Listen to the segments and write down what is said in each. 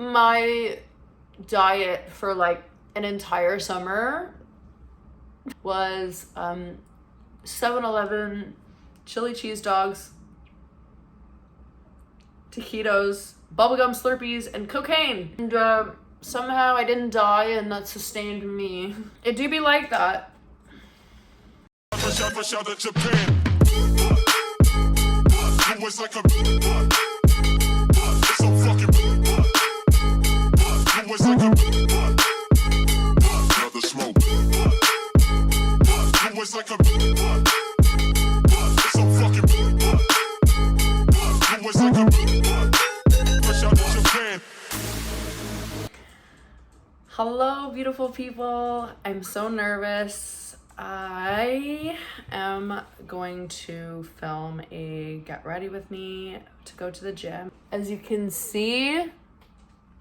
My diet for like an entire summer was 7-Eleven chili cheese dogs, taquitos, bubblegum Slurpees, and cocaine. And somehow I didn't die, and that sustained me. It do be like that. Hello, beautiful people. I'm so nervous. I am going to film a get ready with me to go to the gym. As you can see,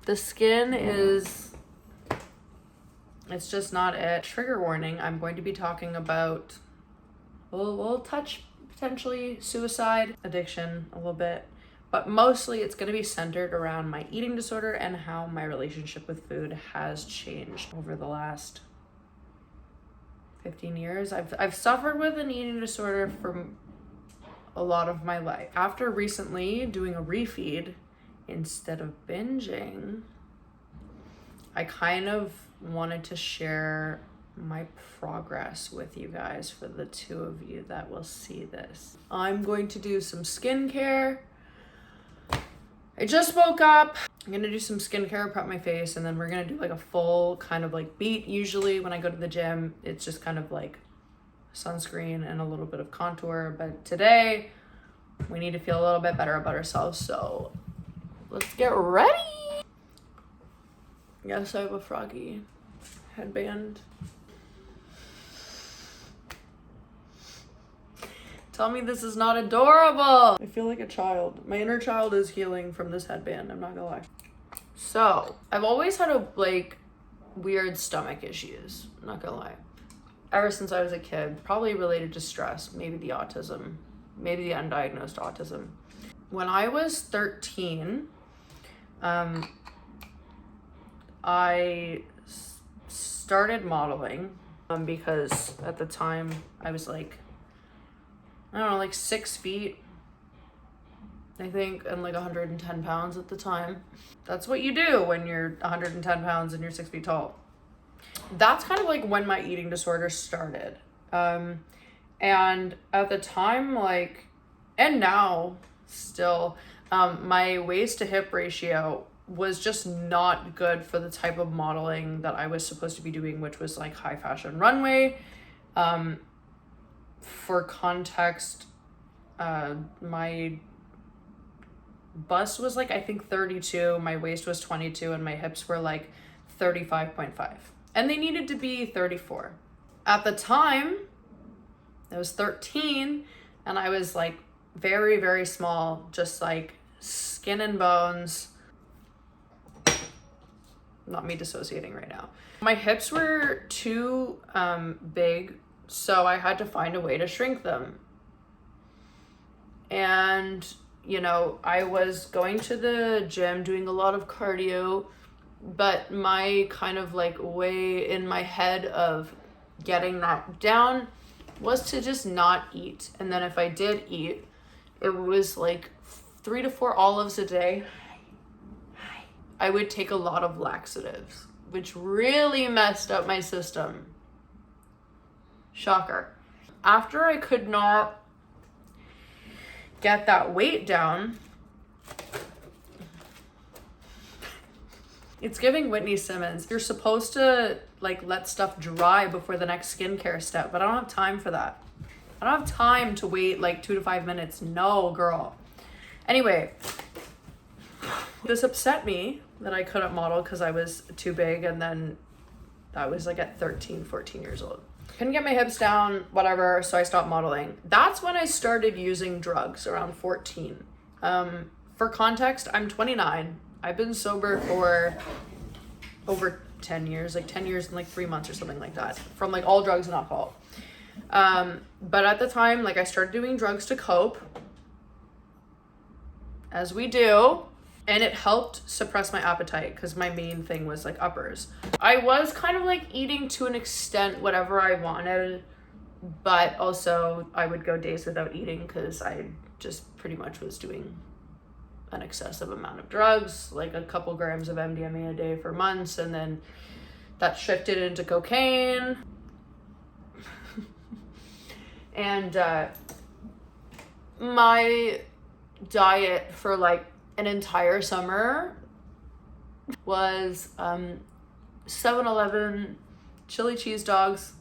the skin is, it's just not it. Trigger warning, I'm going to be talking about, we'll touch potentially suicide, addiction a little bit, but mostly it's going to be centered around my eating disorder and how my relationship with food has changed over the last 15 years. I've suffered with an eating disorder for a lot of my life. After recently doing a refeed instead of binging, I kind of wanted to share my progress with you guys, for the two of you that will see this. I'm going to do some skincare. I just woke up. I'm gonna do some skincare, prep my face, and then we're gonna do like a full kind of like beat. Usually when I go to the gym, it's just kind of like sunscreen and a little bit of contour. But today, we need to feel a little bit better about ourselves. So let's get ready. Yes, I have a froggy headband. Tell me this is not adorable. I feel like a child. My inner child is healing from this headband, I'm not gonna lie. So, I've always had weird stomach issues, I'm not gonna lie. Ever since I was a kid, probably related to stress, maybe the autism, maybe the undiagnosed autism. When I was 13, I started modeling because at the time I was like, I don't know, like 6 feet, I think, and like 110 pounds at the time. That's what you do when you're 110 pounds and you're 6 feet tall. That's kind of like when my eating disorder started. And at the time, like, and now still, my waist to hip ratio was just not good for the type of modeling that I was supposed to be doing, which was like high fashion runway. For context, my bust was like, I think 32, my waist was 22, and my hips were like 35.5. And they needed to be 34. At the time, I was 13, and I was like very, very small, just like skin and bones. Not me dissociating right now. My hips were too big, so I had to find a way to shrink them. And, you know, I was going to the gym, doing a lot of cardio, but my kind of like way in my head of getting that down was to just not eat. And then if I did eat, it was like 3 to 4 olives a day. I would take a lot of laxatives, which really messed up my system. Shocker. After I could not get that weight down, it's giving Whitney Simmons. You're supposed to like let stuff dry before the next skincare step, but I don't have time for that. I don't have time to wait like 2 to 5 minutes. No, girl. Anyway, this upset me that I couldn't model because I was too big, and then that was like at 13, 14 years old. Couldn't get my hips down, whatever, so I stopped modeling. That's when I started using drugs, around 14. For context, I'm 29. I've been sober for over 10 years, like 10 years and like 3 months or something like that, from like all drugs and alcohol. But at the time, like I started doing drugs to cope, as we do. And it helped suppress my appetite because my main thing was like uppers. I was kind of like eating to an extent whatever I wanted, but also I would go days without eating because I just pretty much was doing an excessive amount of drugs, like a couple grams of MDMA a day for months, and then that shifted into cocaine. And my diet for like an entire summer was 7-Eleven chili cheese dogs,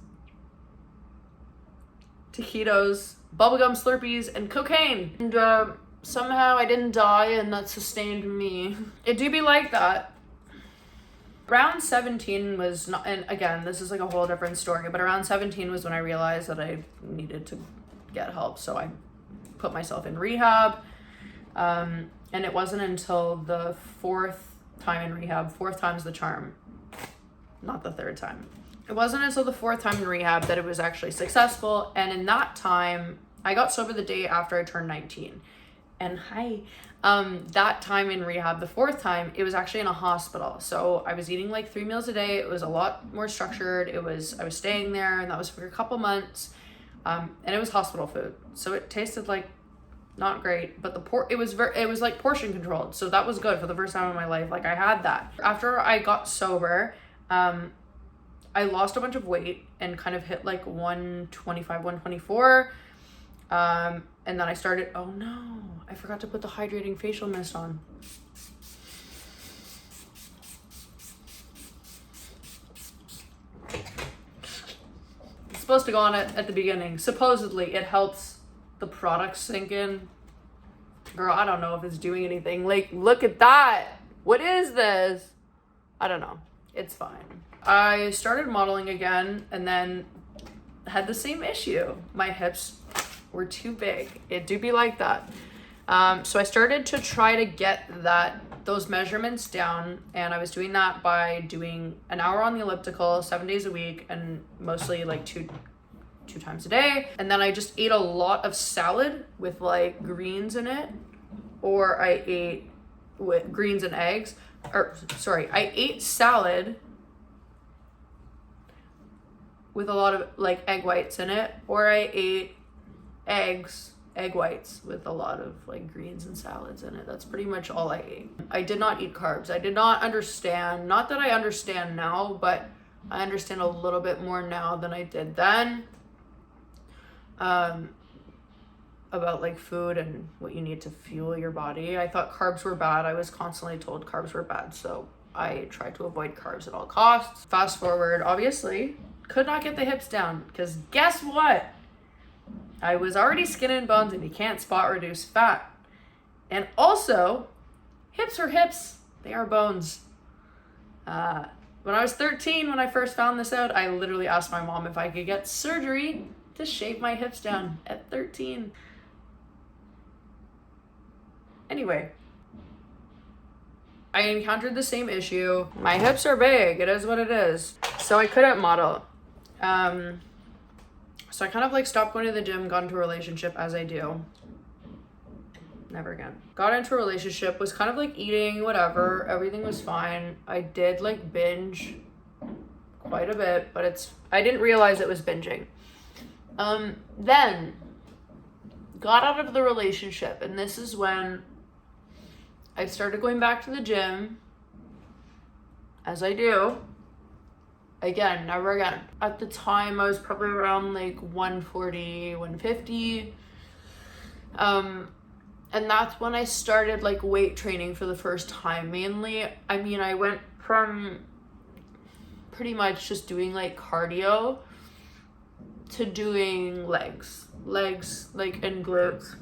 taquitos, bubblegum Slurpees, and cocaine. And somehow I didn't die, and that sustained me. It do be like that. Around 17 was not, and again, this is like a whole different story, but around 17 was when I realized that I needed to get help. So I put myself in rehab. And it wasn't until the fourth time in rehab, fourth time's the charm, not the third time. It wasn't until the fourth time in rehab that it was actually successful. And in that time, I got sober the day after I turned 19. And that time in rehab, the fourth time, it was actually in a hospital. So I was eating like 3 meals a day. It was a lot more structured. I was staying there, and that was for a couple months. And it was hospital food. So it tasted like not great, but it was like portion controlled. So that was good for the first time in my life. Like I had that. After I got sober, I lost a bunch of weight and kind of hit like 125, 124. And then I started, oh no, I forgot to put the hydrating facial mist on. It's supposed to go on at the beginning. Supposedly it helps the product sink in. Girl, I don't know if it's doing anything. Like, look at that. What is this? I don't know. It's fine. I started modeling again and then had the same issue. My hips were too big. It do be like that. So I started to try to get those measurements down, and I was doing that by doing an hour on the elliptical 7 days a week, and mostly like two times a day. And then I just ate a lot of salad with like greens in it, or I ate with greens and eggs, I ate salad with a lot of like egg whites in it, or I ate egg whites with a lot of like greens and salads in it. That's pretty much all I ate. I did not eat carbs. I did not understand, not that I understand now, but I understand a little bit more now than I did then. About like food and what you need to fuel your body. I thought carbs were bad. I was constantly told carbs were bad, so I tried to avoid carbs at all costs. Fast forward, obviously, could not get the hips down, because guess what? I was already skin and bones, and you can't spot reduce fat. And also, hips are hips, they are bones. When I was 13, when I first found this out, I literally asked my mom if I could get surgery to shave my hips down at 13. Anyway, I encountered the same issue. My hips are big, it is what it is. So I couldn't model. So I kind of like stopped going to the gym, got into a relationship, as I do. Never again. Got into a relationship, was kind of like eating, whatever, everything was fine. I did like binge quite a bit, but I didn't realize it was binging. Then got out of the relationship, and this is when I started going back to the gym, as I do. Again, never again. At the time, I was probably around like 140, 150. And that's when I started like weight training for the first time. Mainly, I mean, I went from pretty much just doing like cardio to doing legs like and glutes.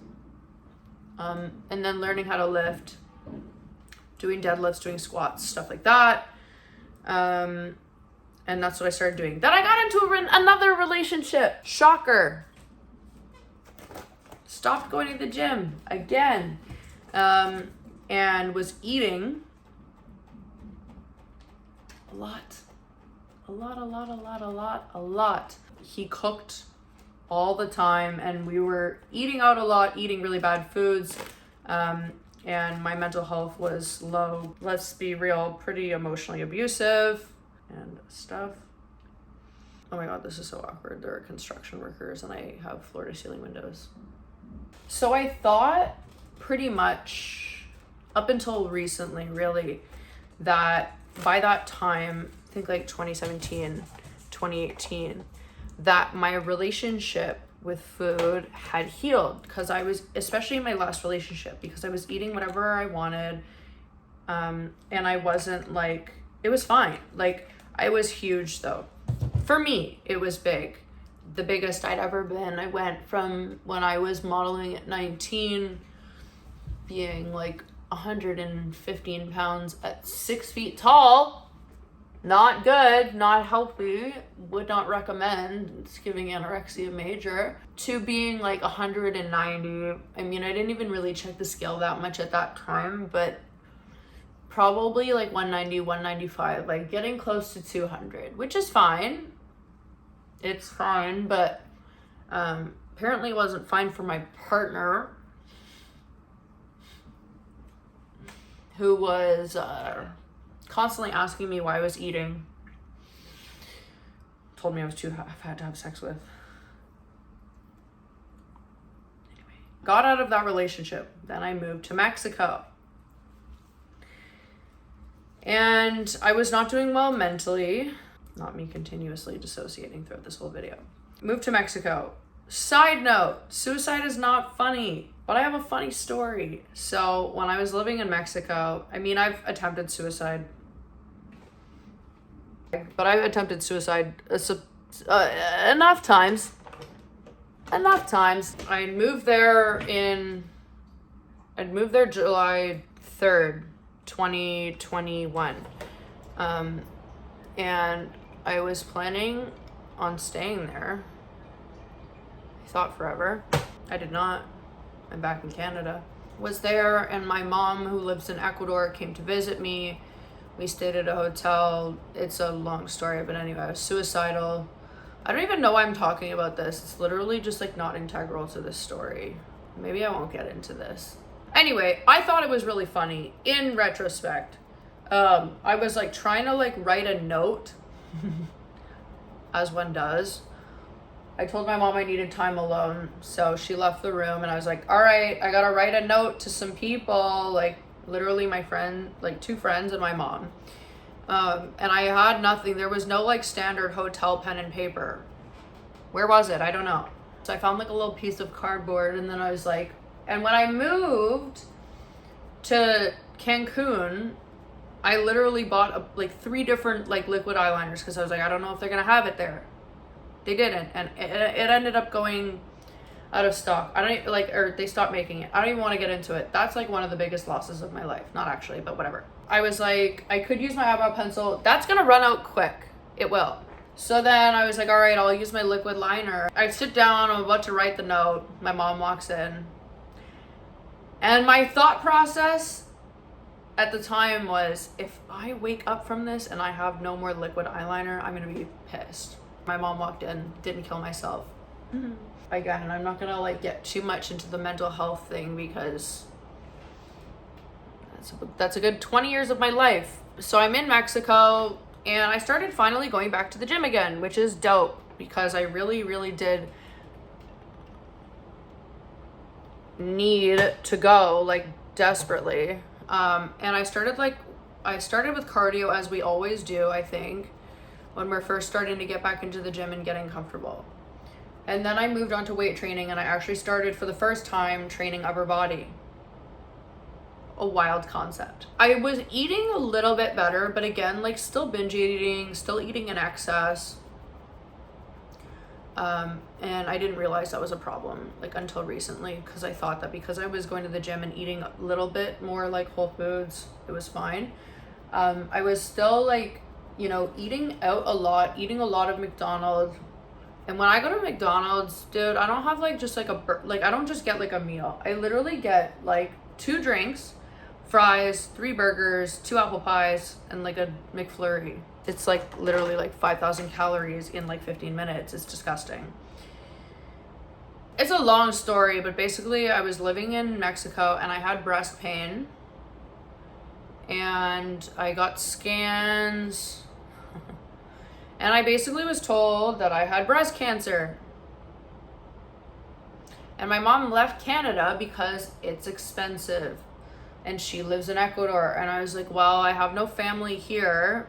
And then learning how to lift, doing deadlifts, doing squats, stuff like that. And that's what I started doing. Then I got into another relationship. Shocker. Stopped going to the gym again. And was eating a lot. He cooked all the time, and we were eating out a lot, eating really bad foods. and my mental health was low. Let's be real, pretty emotionally abusive and stuff. Oh my God, this is so awkward. There are construction workers and I have floor to ceiling windows. So I thought pretty much up until recently, really, that by that time, I think like 2017, 2018, that my relationship with food had healed, because I was, especially in my last relationship, because I was eating whatever I wanted, and I wasn't like, it was fine. Like, I was huge though. For me, it was big. The biggest I'd ever been. I went from when I was modeling at 19, being like 115 pounds at 6 feet tall. Not good, not healthy, would not recommend. It's giving anorexia major. To being like 190. I mean, I didn't even really check the scale that much at that time, but probably like 190, 195, like getting close to 200, which is fine. It's fine, but apparently it wasn't fine for my partner, who was constantly asking me why I was eating. Told me I was too fat to have sex with. Anyway, got out of that relationship. Then I moved to Mexico. And I was not doing well mentally. Not me continuously dissociating throughout this whole video. Moved to Mexico. Side note, suicide is not funny, but I have a funny story. So when I was living in Mexico, I mean, I've attempted suicide. But I've attempted suicide enough times. I'd moved there July 3rd, 2021. And I was planning on staying there. I thought forever. I did not. I'm back in Canada. Was there, and my mom, who lives in Ecuador, came to visit me. We stayed at a hotel. It's a long story, but anyway, I was suicidal. I don't even know why I'm talking about this. It's literally just like not integral to this story. Maybe I won't get into this. Anyway, I thought it was really funny in retrospect. I was like trying to like write a note, as one does. I told my mom I needed time alone, so she left the room, and I was like, all right, I gotta write a note to some people, like literally my friend, like 2 friends and my mom. And I had nothing. There was no like standard hotel pen and paper. Where was it? I don't know. So I found like a little piece of cardboard, and then I was like, and when I moved to Cancun, I literally bought like 3 different like liquid eyeliners, because I was like, I don't know if they're gonna have it there. They didn't, and it ended up going out of stock. I don't even, like, or they stopped making it. I don't even want to get into it. That's like one of the biggest losses of my life. Not actually, but whatever. I was like, I could use my eyebrow pencil. That's gonna run out quick. It will. So then I was like, all right, I'll use my liquid liner. I sit down, I'm about to write the note. My mom walks in. And my thought process at the time was, if I wake up from this and I have no more liquid eyeliner, I'm gonna be pissed. My mom walked in, didn't kill myself. Again, I'm not gonna like get too much into the mental health thing, because that's a good 20 years of my life. So I'm in Mexico, and I started finally going back to the gym again, which is dope, because I really, really did need to go, like desperately. And I started with cardio, as we always do, I think, when we're first starting to get back into the gym and getting comfortable. And then I moved on to weight training, and I actually started for the first time training upper body. A wild concept. I was eating a little bit better, but again, like still binge eating, still eating in excess. And I didn't realize that was a problem like until recently, because I thought that because I was going to the gym and eating a little bit more like whole foods, it was fine. I was still like, you know, eating out a lot, eating a lot of McDonald's. And when I go to McDonald's, dude, I don't have like just like I don't just get like a meal. I literally get like 2 drinks, fries, 3 burgers, 2 apple pies, and like a McFlurry. It's like literally like 5,000 calories in like 15 minutes. It's disgusting. It's a long story, but basically I was living in Mexico and I had breast pain. And I got scans. And I basically was told that I had breast cancer. And my mom left Canada because it's expensive. And she lives in Ecuador. And I was like, well, I have no family here.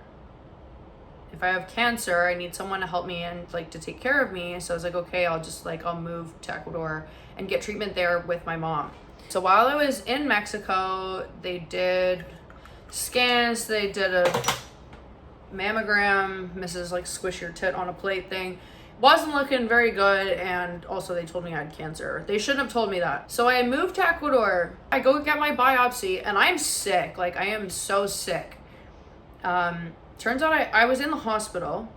If I have cancer, I need someone to help me and like to take care of me. So I was like, okay, I'll move to Ecuador and get treatment there with my mom. So while I was in Mexico, they did scans, they did a mammogram, Mrs. like squish your tit on a plate thing. Wasn't looking very good, and also they told me I had cancer. They shouldn't have told me that. So I moved to Ecuador. I go get my biopsy, and I'm sick. Like, I am so sick. Turns out I was in the hospital.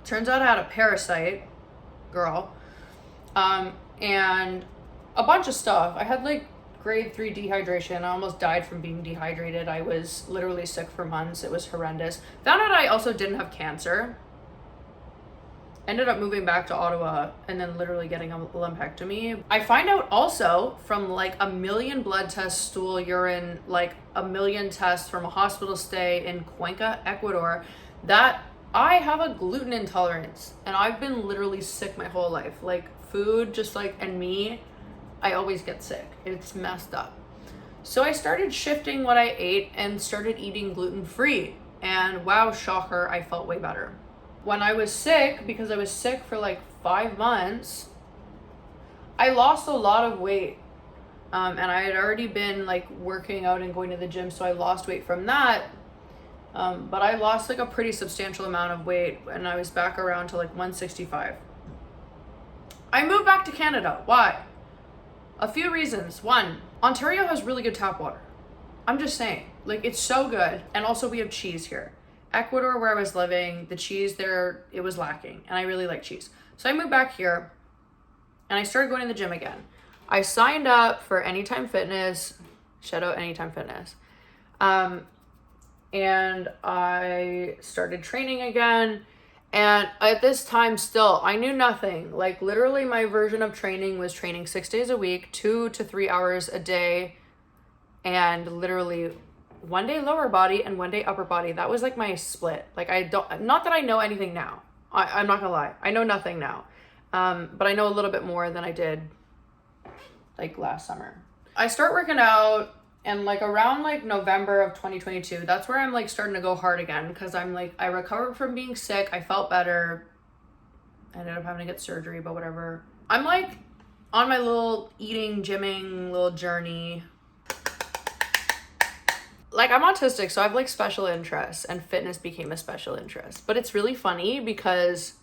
Turns out I had a parasite, girl. And a bunch of stuff. I had like grade 3 dehydration. I almost died from being dehydrated. I was literally sick for months. It was horrendous. Found out I also didn't have cancer. Ended up moving back to Ottawa and then literally getting a lumpectomy. I find out also from like a million blood tests, stool, urine, like a million tests from a hospital stay in Cuenca, Ecuador, that I have a gluten intolerance. And I've been literally sick my whole life. Like food, just like, and me, I always get sick. It's messed up. So I started shifting what I ate and started eating gluten-free. And wow, shocker, I felt way better. When I was sick, because I was sick for like 5 months, I lost a lot of weight. And I had already been like working out and going to the gym, so I lost weight from that. But I lost like a pretty substantial amount of weight, and I was back around to like 165. I moved back to Canada. Why? A few reasons. One, Ontario has really good tap water. I'm just saying, like, it's so good. And also we have cheese here. Ecuador, where I was living, the cheese there, it was lacking, and I really like cheese. So I moved back here and I started going to the gym again. I signed up for Anytime Fitness, shout out Anytime Fitness. And I started training again. And at this time still, I knew nothing. Like literally my version of training was training 6 days a week, 2 to 3 hours a day, and literally 1 day lower body and 1 day upper body. That was like my split. Like not that I know anything now. I'm not gonna lie. I know nothing now. But I know a little bit more than I did like last summer. I start working out and like around like November of 2022, that's where I'm like starting to go hard again. Cause I'm like, I recovered from being sick. I felt better. I ended up having to get surgery, but whatever. I'm like on my little eating, gymming little journey. Like I'm autistic, so I have like special interests, and fitness became a special interest. But it's really funny because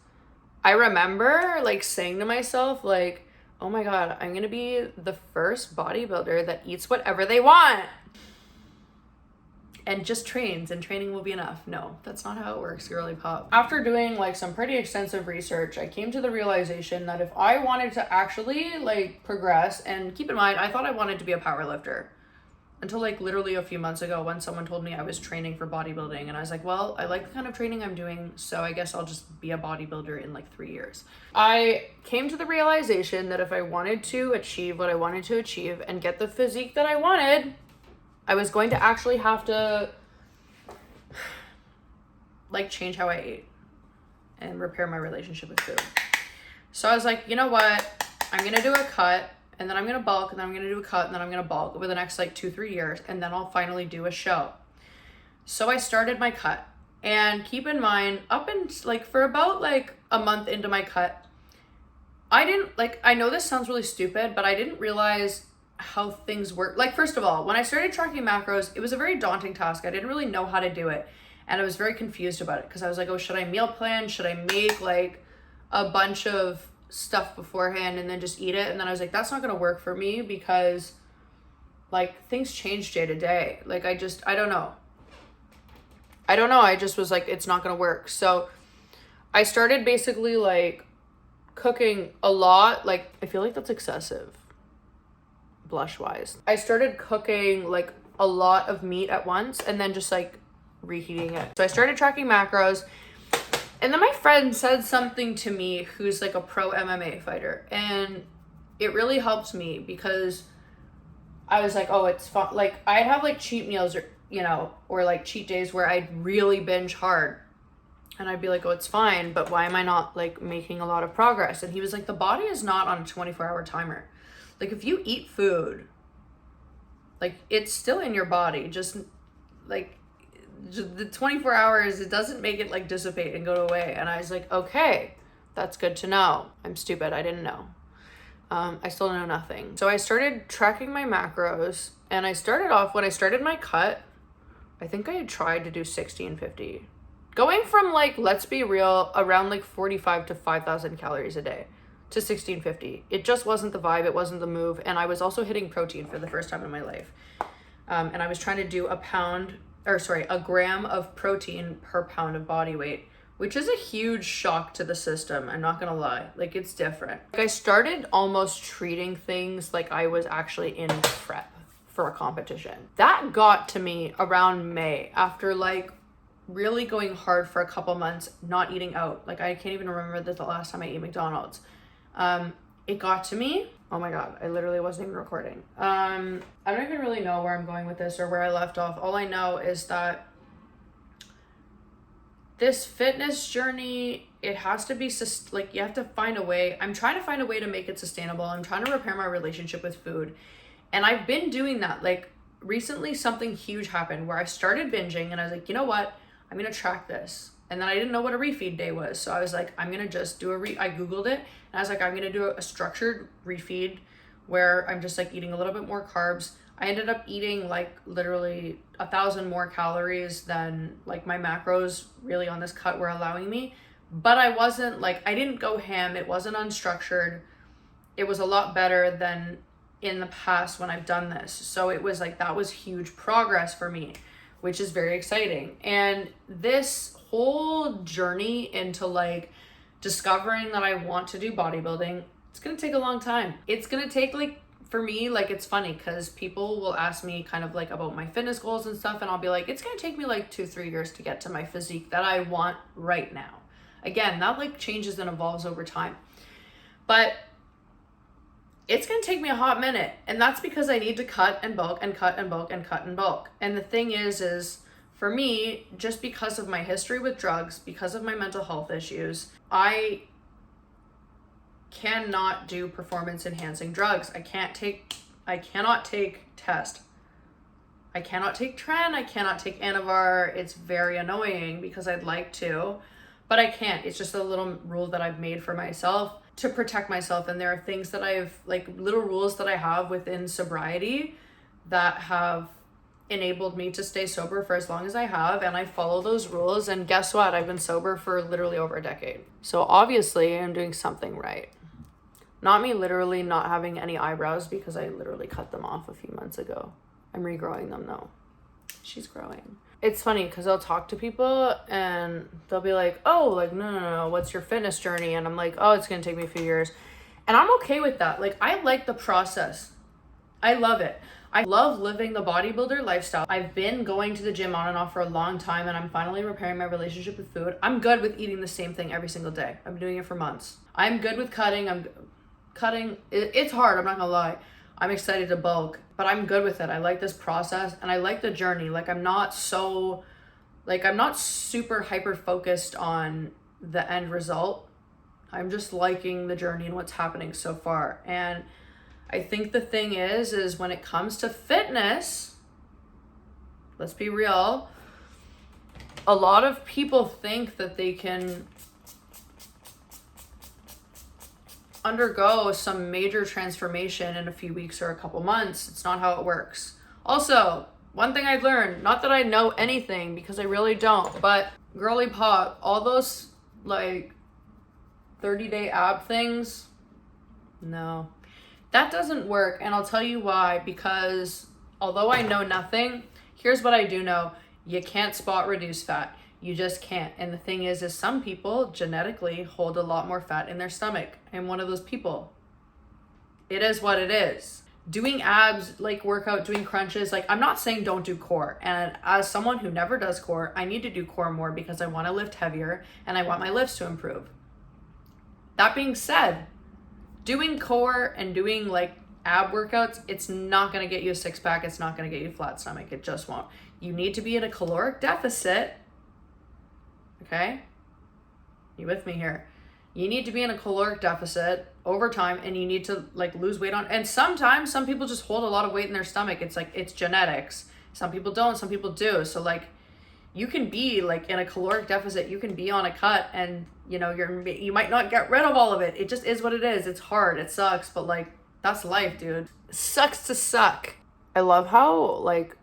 I remember like saying to myself like, oh my God, I'm gonna be the first bodybuilder that eats whatever they want and just trains, and training will be enough. No, that's not how it works, girly pop. After doing like some pretty extensive research, I came to the realization that if I wanted to actually like progress, and keep in mind, I thought I wanted to be a power lifter. Until like literally a few months ago when someone told me I was training for bodybuilding, and I was like, well, I like the kind of training I'm doing, so I guess I'll just be a bodybuilder in like 3 years. I came to the realization that if I wanted to achieve what I wanted to achieve and get the physique that I wanted, I was going to actually have to like change how I ate and repair my relationship with food. So I was like, you know what? I'm gonna do a cut, and then I'm gonna bulk, and then I'm gonna do a cut, and then I'm gonna bulk over the next like 2-3 years, and then I'll finally do a show. So I started my cut, and keep in mind, up in like for about like a month into my cut, I didn't like, I know this sounds really stupid, but I didn't realize how things work. Like, first of all, when I started tracking macros, it was a very daunting task. I didn't really know how to do it, and I was very confused about it because I was like, oh, should I meal plan? Should I make like a bunch of stuff beforehand and then just eat it? And then I was like, that's not gonna work for me because like things change day to day. Like I don't know. I just was like, it's not gonna work. So I started basically like cooking a lot. Like I feel like that's excessive blush wise. I started cooking like a lot of meat at once and then just like reheating it. So I started tracking macros. And then my friend said something to me, who's like a pro MMA fighter, and it really helps me because I was like, oh, it's fun. Like I'd have like cheat meals or, or like cheat days where I'd really binge hard. And I'd be like, oh, it's fine, but why am I not like making a lot of progress? And he was like, the body is not on a 24-hour timer. Like if you eat food, like it's still in your body, just like the 24 hours, it doesn't make it like dissipate and go away. And I was like, okay, that's good to know. I'm stupid. I didn't know. I still know nothing. So I started tracking my macros, and I started off, when I started my cut, I think I had tried to do 60 and 50. Going from like, let's be real, around like 45 to 5,000 calories a day to 60 and 50. It just wasn't the vibe. It wasn't the move. And I was also hitting protein for the first time in my life. And I was trying to do a gram of protein per pound of body weight, which is a huge shock to the system. I'm not gonna lie, like it's different. Like I started almost treating things like I was actually in prep for a competition. That got to me around May, after like really going hard for a couple months, not eating out. Like I can't even remember the last time I ate McDonald's. It got to me. Oh my God, I literally wasn't even recording. I don't even really know where I'm going with this or where I left off. All I know is that this fitness journey, it has to be like, you have to find a way. I'm trying to find a way to make it sustainable. I'm trying to repair my relationship with food. And I've been doing that. Like recently something huge happened where I started binging and I was like, you know what? I'm going to track this. And then I didn't know what a refeed day was. So I was like, I'm going to just do I Googled it and I was like, I'm going to do a structured refeed where I'm just like eating a little bit more carbs. I ended up eating like literally 1,000 more calories than like my macros really on this cut were allowing me. But I wasn't like, I didn't go ham. It wasn't unstructured. It was a lot better than in the past when I've done this. So it was like, that was huge progress for me, which is very exciting. And this whole journey into like discovering that I want to do bodybuilding, it's gonna take a long time. It's gonna take like, for me, like it's funny because people will ask me kind of like about my fitness goals and stuff, and I'll be like, it's gonna take me like 2-3 years to get to my physique that I want right now. Again, that like changes and evolves over time. But it's gonna take me a hot minute, and that's because I need to cut and bulk and cut and bulk and cut and bulk. And the thing is for me, just because of my history with drugs, because of my mental health issues, I cannot do performance enhancing drugs. I cannot take test. I cannot take Tren. I cannot take Anavar. It's very annoying because I'd like to, but I can't. It's just a little rule that I've made for myself to protect myself. And there are things that I've like little rules that I have within sobriety that have enabled me to stay sober for as long as I have, and I follow those rules. And guess what? I've been sober for literally over a decade. So obviously I'm doing something right. Not me literally not having any eyebrows because I literally cut them off a few months ago. I'm regrowing them though. She's growing. It's funny because I'll talk to people and they'll be like, oh, like, no, what's your fitness journey? And I'm like, oh, it's going to take me a few years. And I'm okay with that. Like, I like the process. I love it. I love living the bodybuilder lifestyle. I've been going to the gym on and off for a long time, and I'm finally repairing my relationship with food. I'm good with eating the same thing every single day. I've been doing it for months. I'm good with cutting. It's hard, I'm not gonna lie. I'm excited to bulk, but I'm good with it. I like this process and I like the journey. Like I'm not super hyper focused on the end result. I'm just liking the journey and what's happening so far. And I think the thing is when it comes to fitness, let's be real, a lot of people think that they can undergo some major transformation in a few weeks or a couple months. It's not how it works. Also, one thing I've learned, not that I know anything because I really don't, but girly pop, all those like 30-day ab things, no, that doesn't work. And I'll tell you why, because although I know nothing, here's what I do know. You can't spot reduce fat. You just can't. And the thing is some people genetically hold a lot more fat in their stomach. I'm one of those people. It is what it is. Doing abs, like workout, doing crunches, like I'm not saying don't do core. And as someone who never does core, I need to do core more because I want to lift heavier and I want my lifts to improve. That being said, doing core and doing like ab workouts, it's not going to get you a six pack. It's not going to get you a flat stomach. It just won't. You need to be in a caloric deficit. Okay? You with me here? You need to be in a caloric deficit over time, and you need to like lose weight on, and sometimes some people just hold a lot of weight in their stomach. It's like, it's genetics. Some people don't, some people do. So like, you can be like in a caloric deficit, you can be on a cut, and you know, you might not get rid of all of it. It just is what it is. It's hard, it sucks, but like, that's life, dude. It sucks to suck. I love how like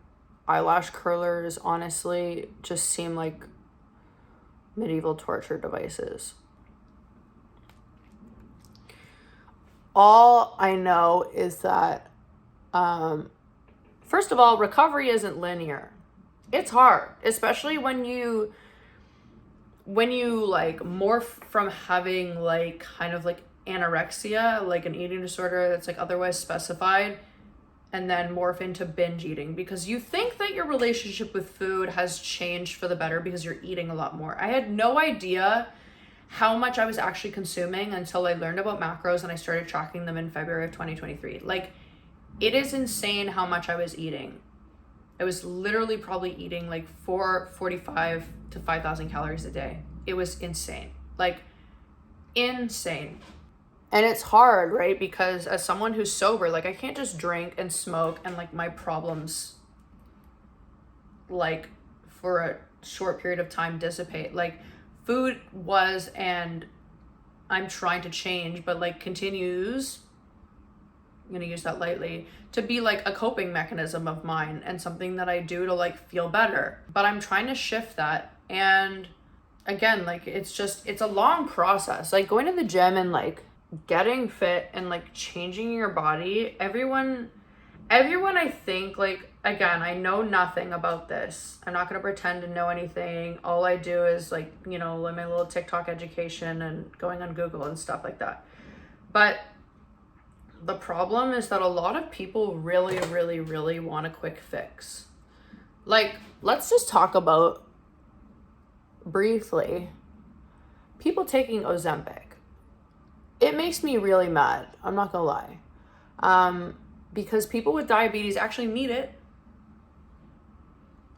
eyelash curlers honestly just seem like medieval torture devices. All I know is that, first of all, recovery isn't linear. It's hard, especially when you like morph from having like kind of like anorexia, like an eating disorder that's like otherwise specified, and then morph into binge eating, because you think that your relationship with food has changed for the better because you're eating a lot more. I had no idea how much I was actually consuming until I learned about macros and I started tracking them in February of 2023. Like, it is insane how much I was eating. I was literally probably eating like 445 to 5,000 calories a day. It was insane, like insane. And it's hard, right? Because as someone who's sober, like I can't just drink and smoke and like my problems like for a short period of time dissipate. Like, food was, and I'm trying to change, but like continues, I'm gonna use that lightly, to be like a coping mechanism of mine and something that I do to like feel better. But I'm trying to shift that. And again, like it's a long process. Like going to the gym and like getting fit and like changing your body. Everyone I think, like, again, I know nothing about this. I'm not gonna pretend to know anything. All I do is like, you know, my little TikTok education and going on Google and stuff like that. But the problem is that a lot of people really, really, really want a quick fix. Like, let's just talk about briefly people taking Ozempic. It makes me really mad. I'm not gonna lie. Because people with diabetes actually need it.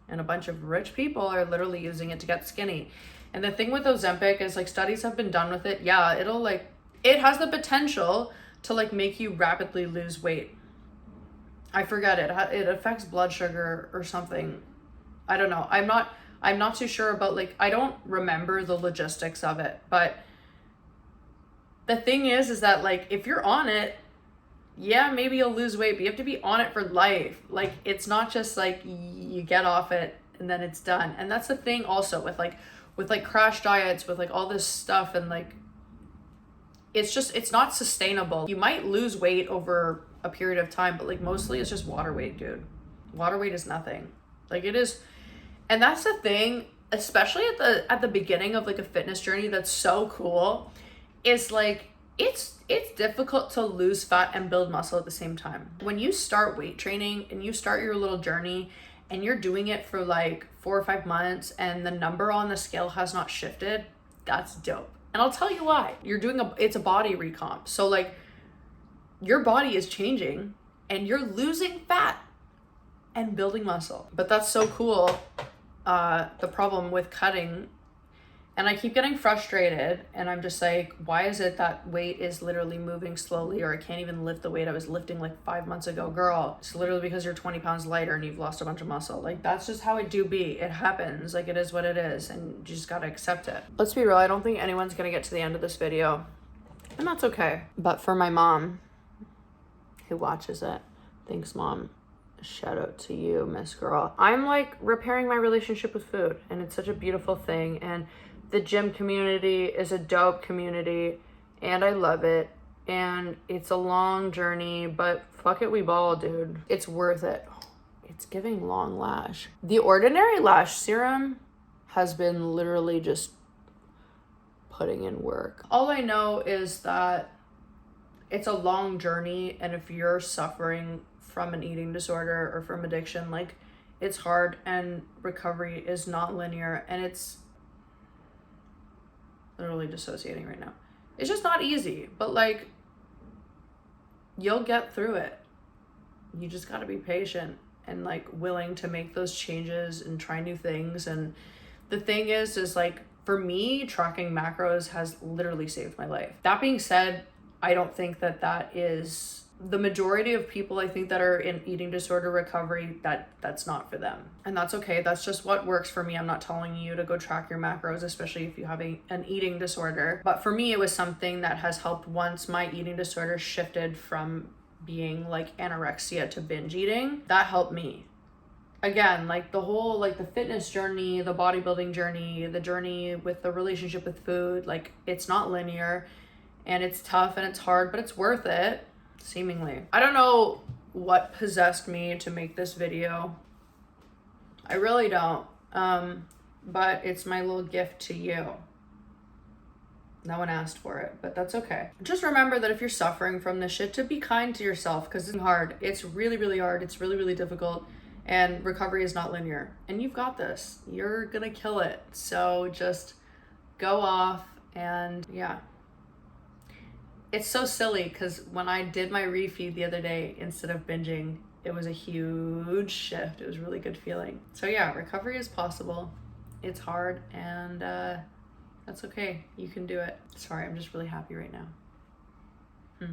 And a bunch of rich people are literally using it to get skinny. And the thing with Ozempic is like studies have been done with it. Yeah, it has the potential to like make you rapidly lose weight. I forget it. It affects blood sugar or something. I don't know. I'm not too sure about like, I don't remember the logistics of it, but the thing is that like, if you're on it, yeah, maybe you'll lose weight, but you have to be on it for life. Like, it's not just like you get off it and then it's done. And that's the thing also with like crash diets, with like all this stuff, and like, it's not sustainable. You might lose weight over a period of time, but like mostly it's just water weight, dude. Water weight is nothing. Like, it is. And that's the thing, especially at the beginning of like a fitness journey, that's so cool, is like, it's difficult to lose fat and build muscle at the same time. When you start weight training and you start your little journey and you're doing it for like 4 or 5 months and the number on the scale has not shifted, that's dope. And I'll tell you why. It's a body recomp. So like, your body is changing and you're losing fat and building muscle. But that's so cool. The problem with cutting, and I keep getting frustrated, and I'm just like, why is it that weight is literally moving slowly, or I can't even lift the weight I was lifting like 5 months ago? Girl, it's literally because you're 20 pounds lighter and you've lost a bunch of muscle. Like, that's just how it do be. It happens. Like, it is what it is, and you just gotta accept it. Let's be real, I don't think anyone's gonna get to the end of this video, and that's okay. But for my mom, who watches it, thanks, Mom. Shout out to you, Miss Girl. I'm like repairing my relationship with food, and it's such a beautiful thing. And the gym community is a dope community, and I love it. And it's a long journey, but fuck it, we ball, dude. It's worth it. It's giving long lash. The Ordinary Lash Serum has been literally just putting in work. All I know is that it's a long journey, and if you're suffering from an eating disorder or from addiction, like, it's hard, and recovery is not linear, and it's literally dissociating right now. It's just not easy, but like, you'll get through it. You just got to be patient and like willing to make those changes and try new things. And the thing is like, for me, tracking macros has literally saved my life. That being said, I don't think that that is the majority of people, I think, that are in eating disorder recovery, that's not for them. And that's okay. That's just what works for me. I'm not telling you to go track your macros, especially if you have an eating disorder. But for me, it was something that has helped once my eating disorder shifted from being like anorexia to binge eating. That helped me. Again, like the whole, like the fitness journey, the bodybuilding journey, the journey with the relationship with food, like it's not linear and it's tough and it's hard, but it's worth it. Seemingly. I don't know what possessed me to make this video. I really don't. But it's my little gift to you. No one asked for it, but that's okay. Just remember that if you're suffering from this shit, to be kind to yourself, because it's hard. It's really, really hard. It's really, really difficult. And recovery is not linear. And you've got this. You're gonna kill it. So just go off and yeah. It's so silly because when I did my refeed the other day, instead of binging, it was a huge shift. It was a really good feeling. So yeah, recovery is possible. It's hard and that's okay. You can do it. Sorry, I'm just really happy right now.